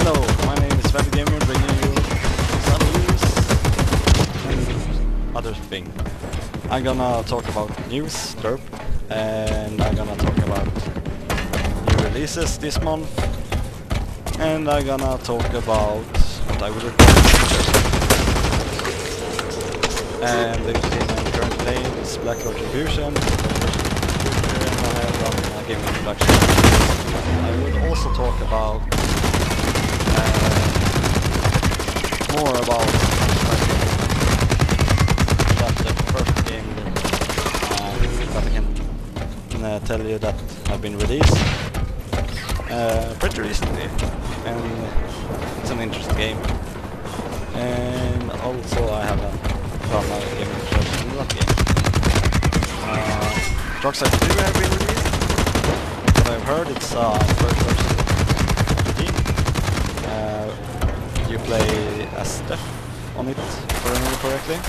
Hello, my name is Velvet Gamer, bringing you some news and other thing. I'm gonna talk about news, derp, and I'm gonna talk about new releases this month, and I'm gonna talk about what I will report in the future. And the game I'm currently playing is Black Ops Retribution, and I have done a game introduction. I will also talk about more about that's the first game that I can tell you that have been released pretty recently, and it's an interesting game. And also I have done a game introduction in that game. Dark Side 2 have been released. What I've heard, it's first person RPG. You play as Steph on it, if I remember correctly.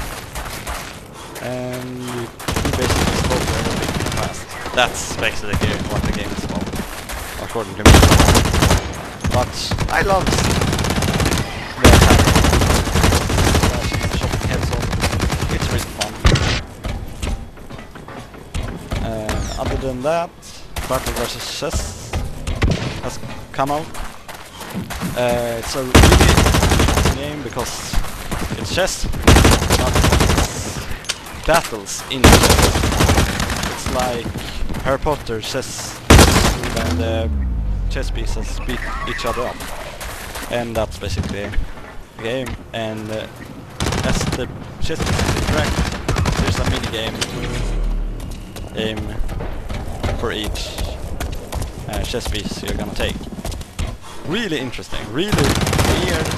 And you basically explode everything fast. That's basically what the game is about, according to me. But I love the chopping heads off. It's really fun. Other than that, Battle vs Chess has come out. It's a really interesting game because it's chess, but it's battles in chess. It's like Harry Potter chess, and the chess pieces beat each other up, and that's basically the game. And as the chess pieces interact, there's a mini game for each chess piece you're gonna take. Really interesting, really weird.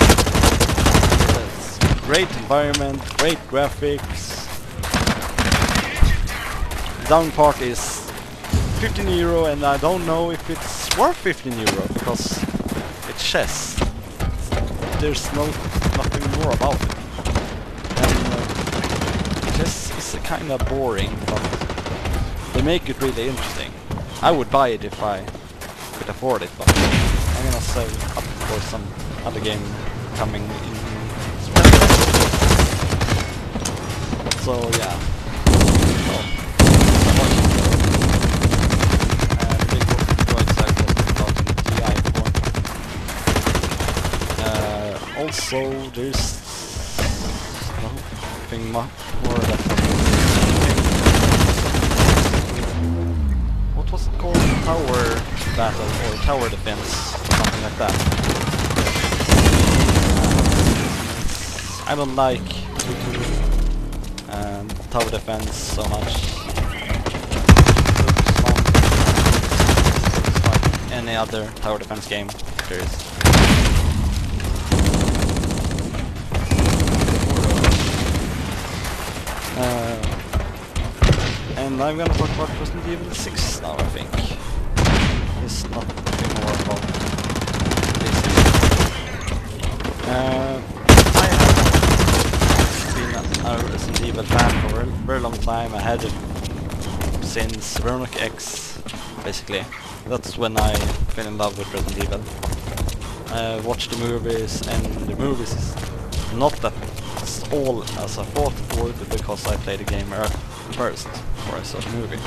It's great environment, great graphics. Down part is €15, and I don't know if it's worth €15 because it's chess. There's nothing more about it. And chess is kinda boring, but they make it really interesting. I would buy it if I could afford it, but I'm gonna save up for some other game coming in spring. So yeah. Big Droid Cycle 2000 Ti. Also, there's nothing more that. What was it called? Tower battle or tower defense, something like that. I don't like tower defense so much. It's like any other tower defense game there is. And I'm gonna talk about Resident Evil 6 now, I think. There's nothing more about this. I have been a Resident Evil fan for a very long time. I had it since Veronic X, basically. That's when I fell in love with Resident Evil. I watched the movies, and the movies is not that it's all as I thought it would, because I played the game first before I saw the movie.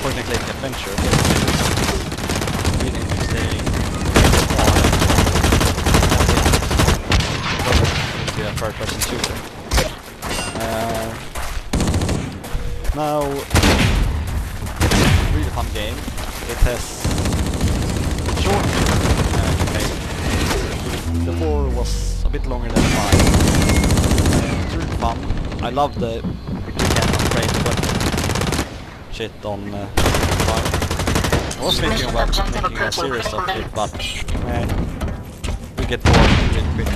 Point and click adventure, but really interesting. Into a third person shooter. Now, it's a really fun game. It has short campaign. The 4 was a bit longer than 5. It's really fun. I love the you can upgrade the weapon shit on 5. I was thinking about making a series of it, but we get bored really quick.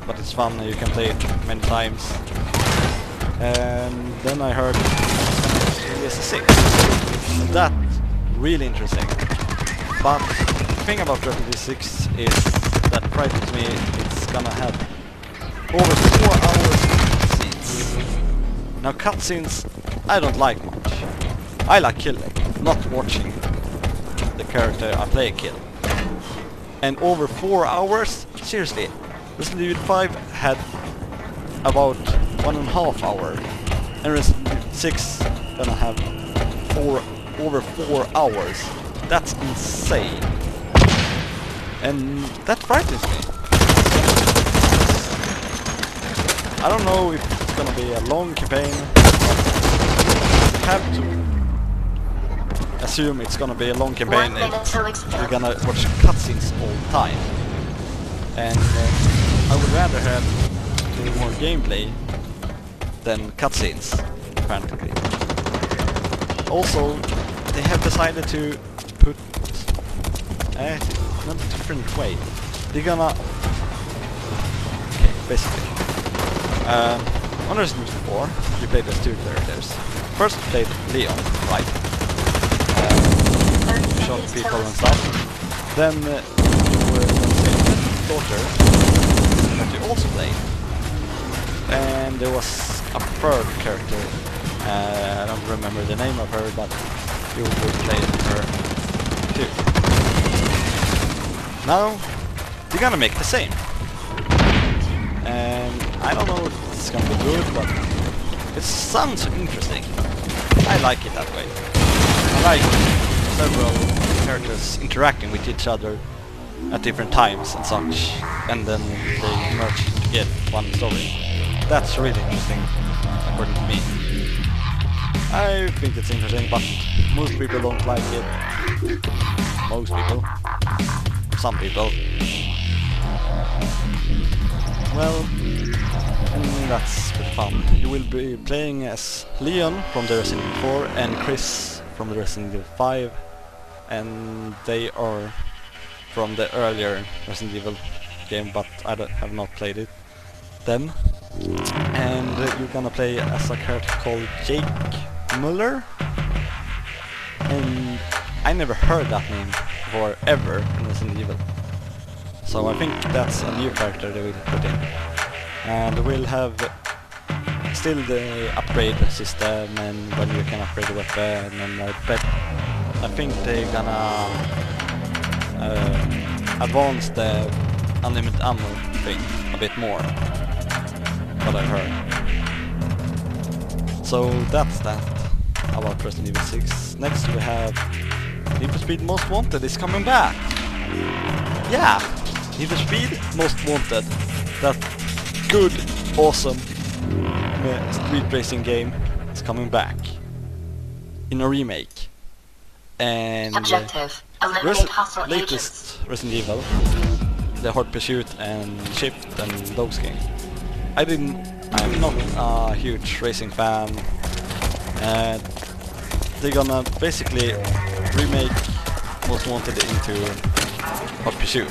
But it's fun, you can play it many times. And then I heard it's a 6. That's really interesting. But the thing about Resident Evil 6 is that frightens me. It's gonna have over 4 hours of cutscenes. Now cutscenes I don't like much. I like killing, not watching the character I play kill. And over 4 hours? Seriously, Resident Evil 5 had about 1.5 hours, and Resident Evil 6 gonna have over 4 hours. That's insane. And that frightens me. I don't know if it's gonna be a long campaign, but you have to assume it's gonna be a long campaign if you're gonna watch cutscenes all the time. And I would rather have more gameplay than cutscenes, apparently. Also, they have decided to put not a different way. They're gonna... Okay, basically. On Resident Evil 4, you played as two characters. First you played Leon, right? Shot people and stuff. Then you were the daughter that you also played. And there was a third character. I don't remember the name of her, but you would play her too. Now, they're gonna make the same. And I don't know if it's gonna be good, but it sounds interesting. I like it that way. I like several characters interacting with each other at different times and such, and then they merge to get one story. That's really interesting, according to me. I think it's interesting, but most people don't like it. Most people. Some people. Well, and that's pretty fun. You will be playing as Leon from the Resident Evil 4 and Chris from the Resident Evil 5, and they are from the earlier Resident Evil game, but I have not played it then. And you're gonna play as a character called Jake Muller, and I never heard that name before ever in Resident Evil. So I think that's a new character they will put in. And we'll have still the upgrade system, and when you can upgrade the weapon, and I think they're gonna advance the unlimited ammo thing a bit more, what I've heard. So that's that about Resident Evil 6. Next we have Need for Speed Most Wanted is coming back. Yeah, Need for Speed Most Wanted. That good, awesome street racing game is coming back in a remake. And Objective: eliminate hostile agents. Latest Resident Evil, the Hot Pursuit and Shift and those games. I'm not a huge racing fan. They're gonna basically remake Most Wanted into Hot Pursuit.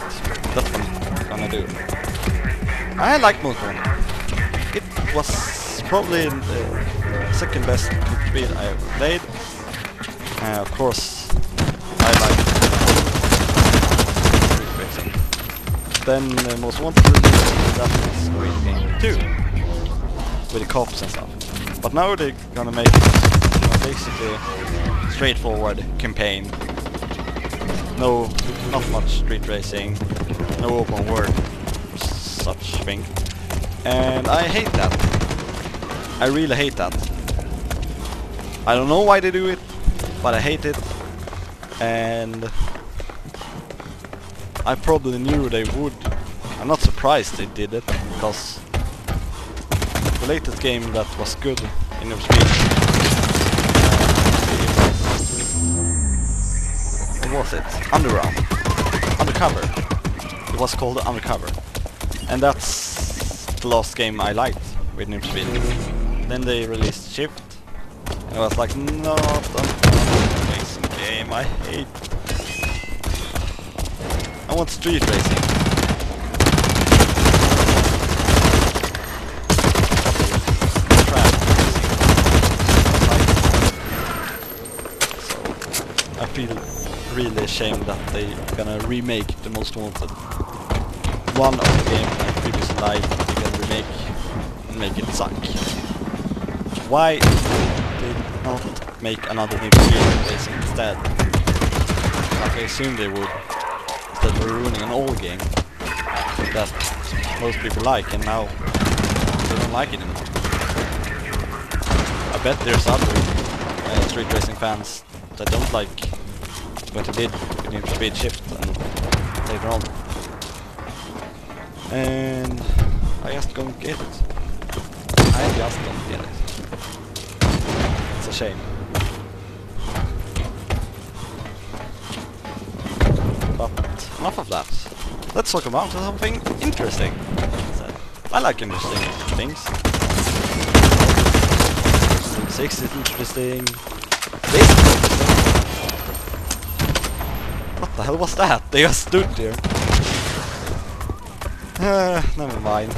That's what I'm gonna do. I like Most Wanted. It was probably the second best speed I ever played. Of course, I like racing. Then Most Wanted released that is great game too, with the cops and stuff. But now they're gonna make it basically straightforward campaign. No, not much street racing, no open world, such thing. And I hate that. I really hate that. I don't know why they do it, but I hate it. And I probably knew they would. I'm not surprised they did it, because the latest game that was good in Need for Speed, what was it? Undercover. It was called Undercover, and that's the last game I liked with Need for Speed. Then they released Shift, and I was like, no, don't racing game. I hate. I want street racing. I feel really ashamed that they're gonna remake the Most Wanted. One of the games I previously liked, they're gonna remake and make it suck. Why did not make another Need for Speed Racing instead. Like I assumed they would, instead of ruining an old game that most people like, and now they don't like it anymore. I bet there's other street racing fans that don't like what they did with Need for Speed Shift and later on. And I just don't get it. I just don't get it. It's a shame. But enough of that. Let's talk about something interesting. I like interesting things. 6 is interesting. This is interesting. What the hell was that? They just stood there. Never mind.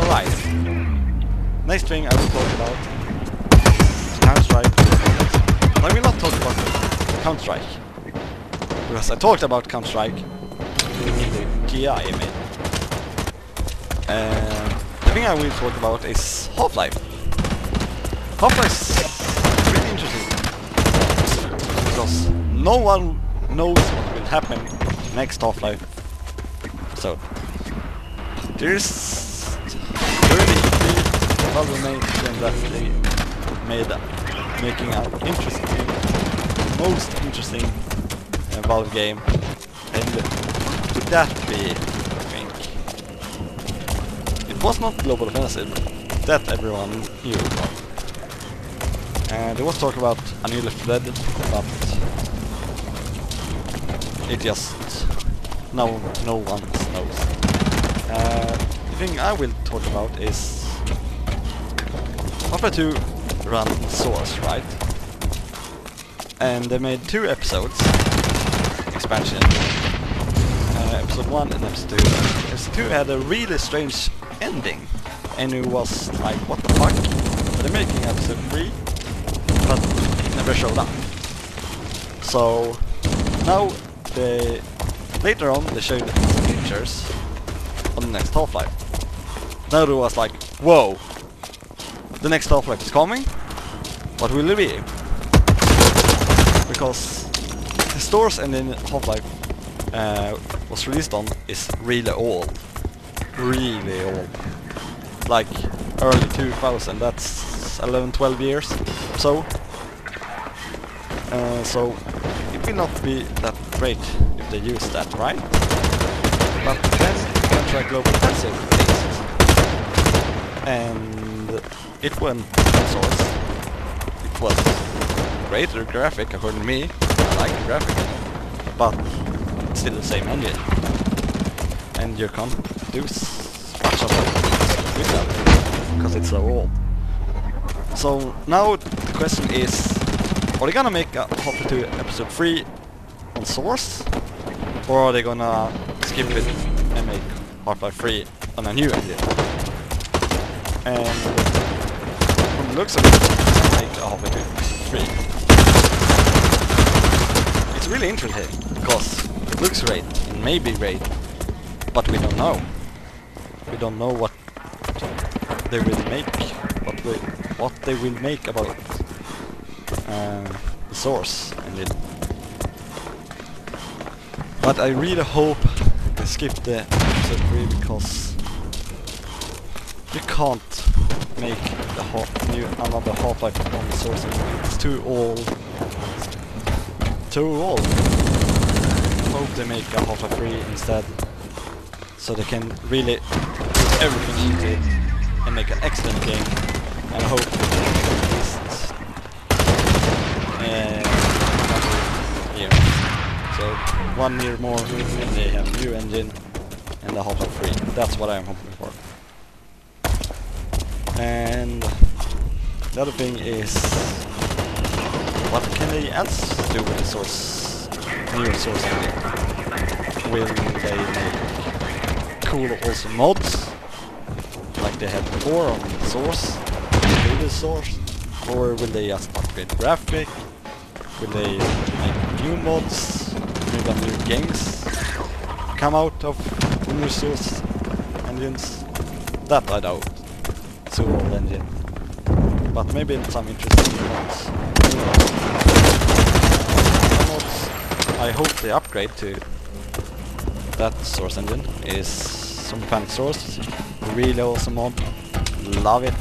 Alright. Next thing I will talk about Counter-Strike. I will not talk about Counter-Strike, because I talked about Counter-Strike in the GI I made. The thing I will talk about is Half-Life. Half-Life is really interesting, because no one knows what will happen next Half-Life episode. There's 33 evaluation that they made making an interesting, most interesting Valve game, and could that be, I think? It was not Global Offensive, that everyone knew about. And there was talk about a new Left 4 Dead, but it just no one knows. The thing I will talk about is Half-Life 2 run Source, right? And they made 2 episodes, expansion, episode 1 and episode 2. Episode 2 had a really strange ending, and it was like, what the fuck? They're making episode 3, but it never showed up. So now later on they showed some pictures on the next Half-Life. Now it was like, whoa, the next Half-Life is coming? What will it be? Because the stores and then Half-Life was released on is really old. Really old. Like early 2000, that's 11-12 years or so. So it will not be that great if they use that, right? But then Counter-Strike Global Offensive released, and it went on Source. It was greater graphic according to me. I like the graphic, but it's still the same engine, and you can't do much of it with that because it's so old. So now the question is, are they gonna make a Half-Life 2 episode 3 on Source, or are they gonna skip it and make Half-Life 3 on a new engine? And from the looks of it, they make a Half-Life 2 3. It's really interesting, because it looks great, it may be great, but we don't know. We don't know what they will make, what they will make about the Source engine. But I really hope they skip the episode 3, because you can't make another Half-Life on the Source engine. It's too old. Too old. I hope they make a Half-Life 3 instead, so they can really put everything into it and make an excellent game. And I hope at least another year. So 1 year more and they have a new engine and the Half-Life 3. That's what I'm hoping for. And the other thing is, what can they else do with the Source, new Source engine? Will they make cool awesome mods like they had before on the Source, the previous Source? Or will they just upgrade the graphic? Will they make new mods, maybe new games come out of the new Source engines? That I doubt. It's an old engine. but maybe some interesting mods. I hope the upgrade to that Source engine is some Panic Source. Really awesome mod. Love it.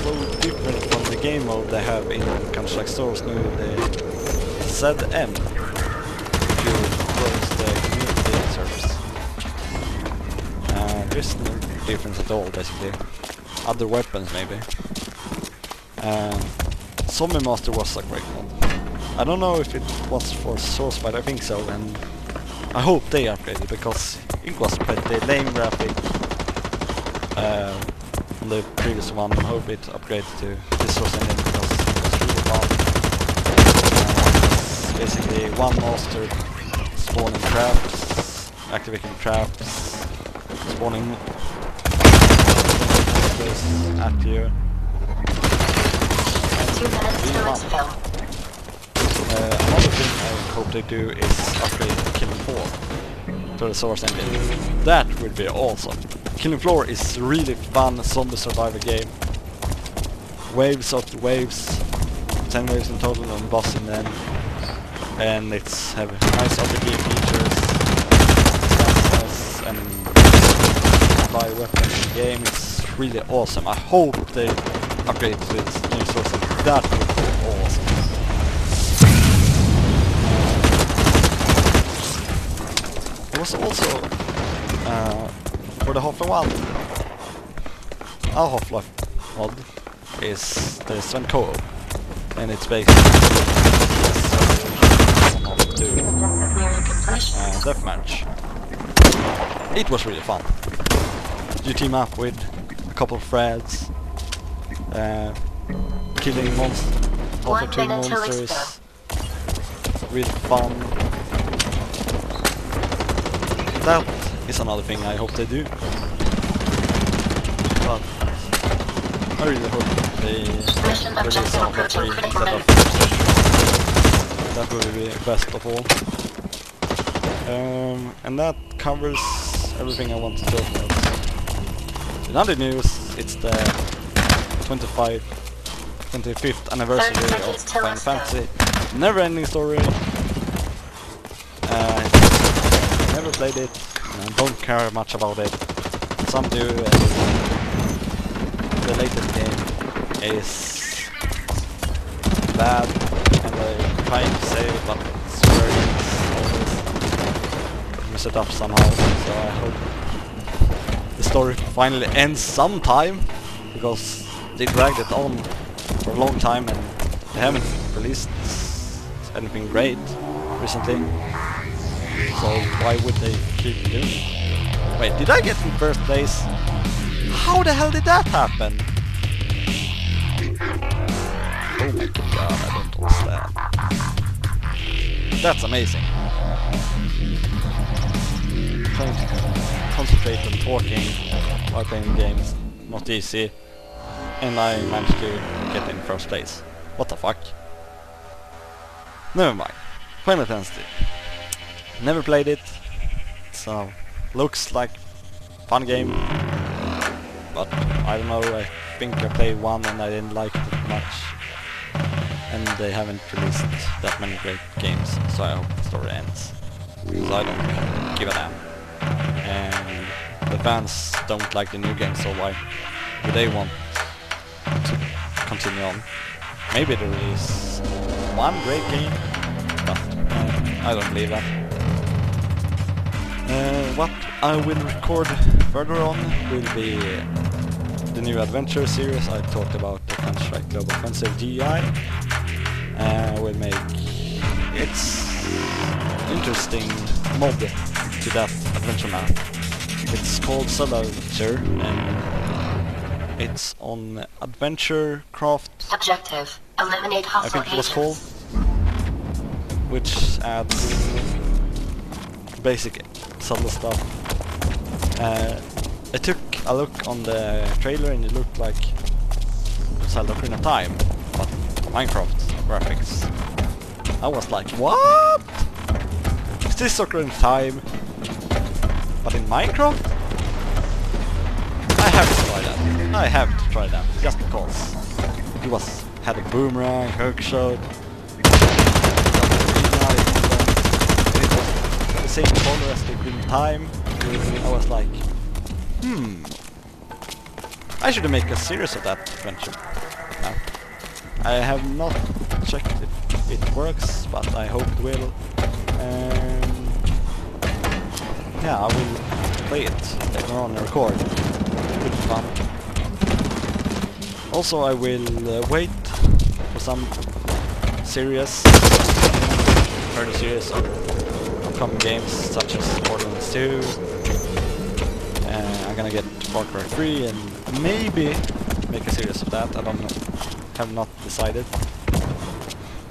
So different from the game mode they have in Counter-Strike Source now, the ZM, if you close the community service. There's no difference at all, basically. Other weapons, maybe. Zombie Master was a great mod. I don't know if it was for Source, but I think so, and I hope they upgraded, because it was pretty lame graphic on the previous one. I hope it upgraded to this Source engine, because it was really fun. It's basically one master spawning traps, activating traps, spawning monsters at you. 2 minutes to exfil. Another thing I hope they do is upgrade Killing Floor to the Source engine. That would be awesome. Killing Floor is really fun zombie survivor game. Waves after waves, 10 waves in total on boss in the end. And it's have nice RPG features, stats and buy weapons in the game. It's really awesome. I hope they upgrade to this new Source engine. That would be awesome. There was also for the Half-Life 1, our Half-Life mod is the Sven Co-op, and it's basically deathmatch. It was really fun. You team up with a couple of friends, killing monsters, also 2 monsters. Really fun. That is another thing I hope they do. But I really hope they release Half-Life 3 instead of that would be best of all. And that covers everything I want to talk about. In other news, it's the 25th anniversary of Final Fantasy. Never ending story. Never played it, and don't care much about it. Some do. The latest game is bad, and they're trying to save it, but Square Enix always mess it up somehow. So I hope the story finally ends sometime, because they dragged it on for a long time and they haven't released anything great recently. So why would they keep doing it? Wait, did I get in first place? How the hell did that happen? Oh my god, I don't understand. That's amazing. Trying to concentrate on talking while playing games, not easy. And I managed to get in first place. What the fuck? Never mind. Final Fantasy. Never played it, so looks like fun game, but I don't know, I think I played one and I didn't like it much, and they haven't released that many great games, so I hope the story ends, because I don't give a damn, and the fans don't like the new game, so why do they want to continue on? Maybe they release one great game, but I don't believe that. What I will record further on will be the new adventure series I talked about, the Counter-Strike Global Offensive GI. Will make its interesting mod to that adventure map. It's called Soldier, and it's on Adventure Craft. Objective: eliminate hostile I think it was called, which adds basic subtle stuff. I took a look on the trailer and it looked like Zelda Ocarina of Time, but Minecraft graphics. I was like, what? Is this Ocarina of Time, but in Minecraft? try that. I have to try that, just because. He had a boomerang, hook shot, it was the same color as the green time. I was like, I should make a series of that adventure. Now, I have not checked if it works, but I hope it will. Yeah, I will play it later on and record. It'll be fun. Also, I will wait for some series, further series of upcoming games such as Borderlands 2. I'm gonna get Far Cry 3 and maybe make a series of that. I don't know, have not decided.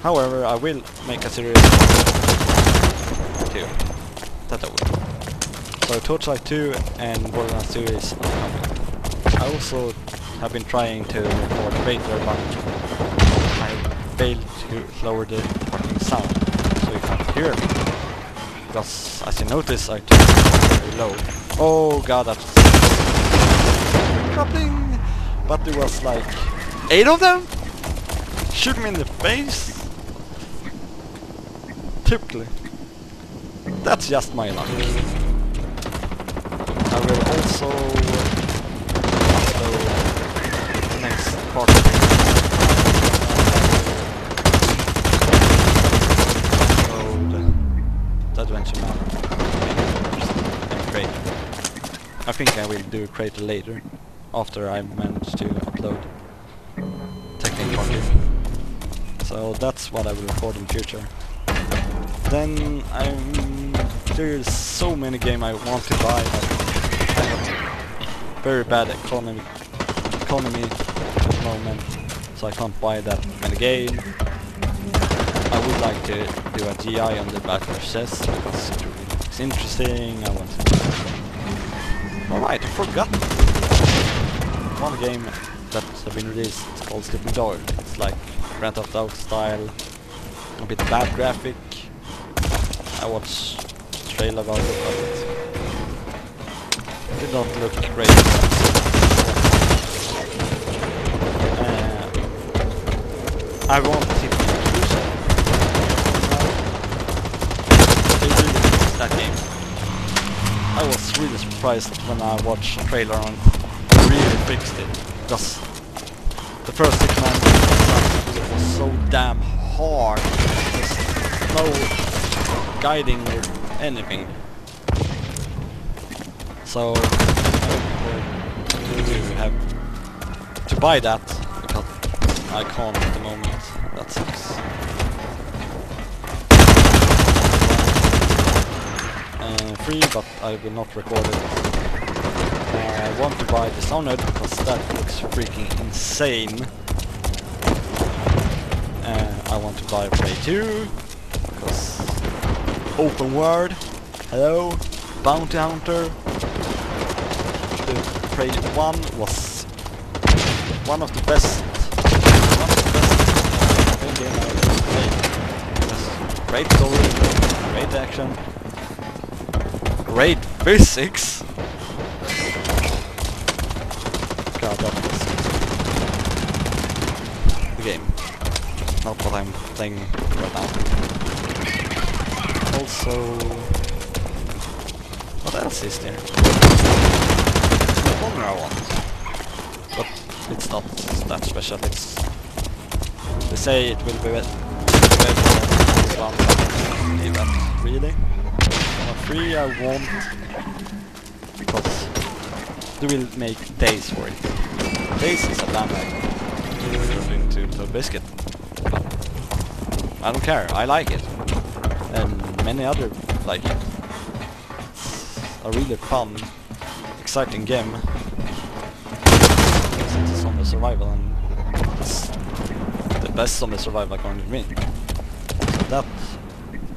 However, I will make a series too. That I will. So Torchlight 2 and Borderlands 2 is upcoming. I also have been trying to record Crater, but I failed to lower the fucking sound, so you can't hear me. Because as you notice, I turned it very low. Oh god, that's dropping! But there was like 8 of them? Shoot me in the face? Typically. That's just my luck. I will also upload the next part of it. Upload the Adventure Map and Crater. I think I will do Crater later, after I manage to upload Technic Party. So that's what I will record in future. Then there's so many games I want to buy, but I have very bad economy at the moment, so I can't buy that many games. I would like to do a GI on the Backlash chess because it's interesting. I want to. Alright, I forgot one game that's been released called Sleeping Dog. It's like Grand Theft Auto style, a bit bad graphic. I watched a trailer about it, but it did not look great. I want to see they really fixed that game. I was really surprised when I watched a trailer on it. They really fixed it. Because the first 6 months was so damn hard. There's no guiding or anything. So I have to buy that because I can't at the moment. That sucks. Free, but I will not record it. I want to buy Dishonored because that looks freaking insane. I want to buy Prey 2 because open world. Hello, Bounty Hunter. The Prey 1 was one of the best game I ever played. It was great story, great action, great physics. God, that was the game. Not what I'm playing right now. Also, what else is there? The Honor I want, but it's not that special. They say it will be better than this one, but really? On 3 I want, because they will make Days for it. Days is a damn into the biscuit, but I don't care, I like it. And many other like it. It's a really fun, exciting game. It's a zombie survival and it's the best zombie survival according to me. So that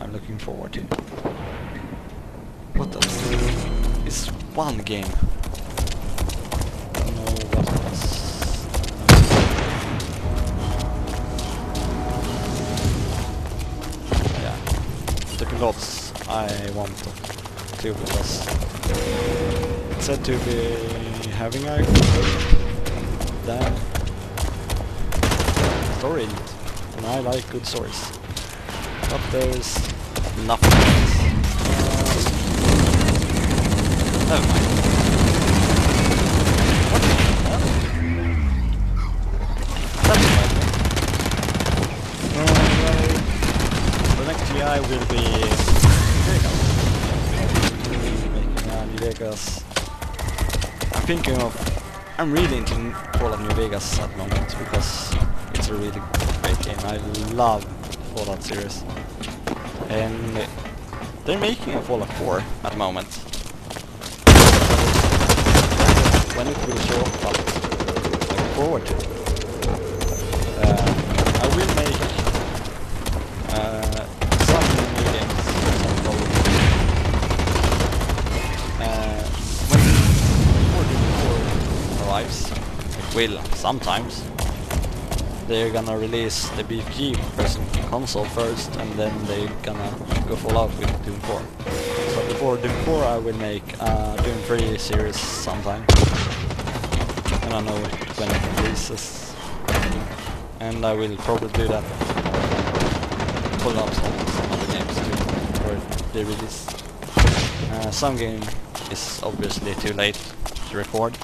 I'm looking forward to. What else? It's one game. I don't know what else. Yeah. Sleeping Dogs I want to because it's said to be having a damn story in it, and I like good stories. But there's nothing else. Never mind. What the hell? That's right. The next GI will be making New Vegas. I'm really into Fallout New Vegas at the moment because it's a really great game. I love Fallout series, and they're making a Fallout 4 at the moment. When it will show up, but looking forward to it. I will make some new games, some probably. When arrives, it will sometimes. They're gonna release the BFG version console first, and then they're gonna go full out with Doom 4. So before Doom 4 I will make Doom 3 series sometime. I don't know when it releases. And I will probably do that. Pull up some other games too, before they release. Some game is obviously too late to record.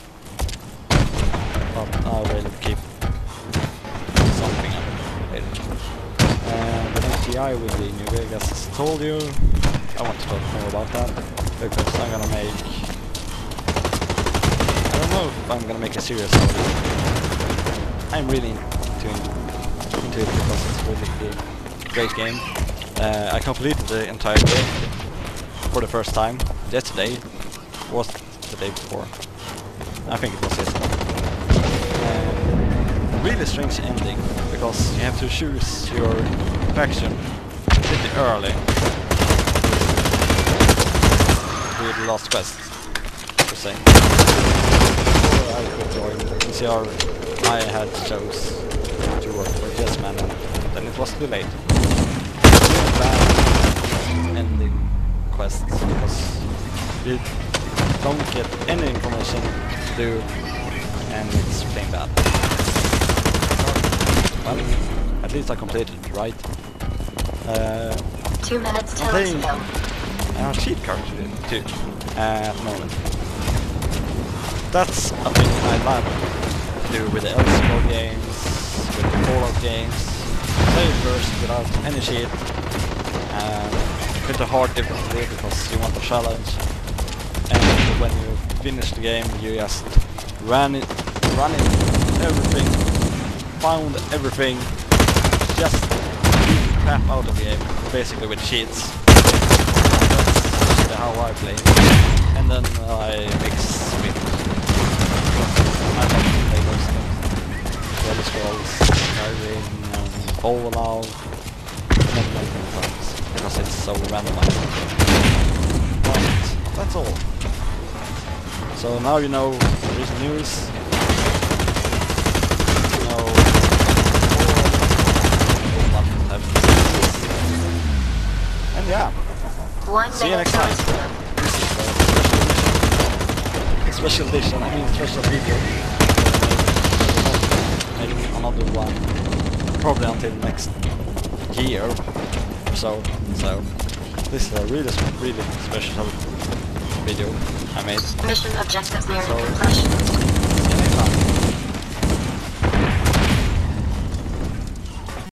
But I will keep something up later. The next GI will be New Vegas, as I told you. I want to talk more about that because I'm gonna make. I don't know if I'm gonna make a series out of it. I'm really into it because it's a really great game. I completed the entire game for the first time yesterday. Was the day before? I think it was yesterday. Really strange ending because you have to choose your faction pretty early. Do the last quest, per se. Before I could join PCR, I had chose to work for Jessman, and then it was too late. Really bad ending quests because you don't get any information to do, and it's plain bad. Well, at least I completed it, right? 2 minutes till I'm it's playing filled. a cheat character too, at the moment. That's a thing I love to do with the Elseworld games, with the Fallout games. Play first without any cheat, and put a hard difficulty because you want a challenge. And when you finish the game, you just run it everything. Found everything, just beat the crap out of the game, basically with cheats. That's how I play. And then I mix with. I love to play those games. Elder Scrolls, Skyrim, Fallout, and many times because it's so randomized. But that's all. So now you know the recent news. And yeah, 1 see you minute next till time. it's filled. This is a special edition, I mean special video. Maybe another one, probably until next year or so. So this is a really special video I made. Mission objective near So, completion. see you next time.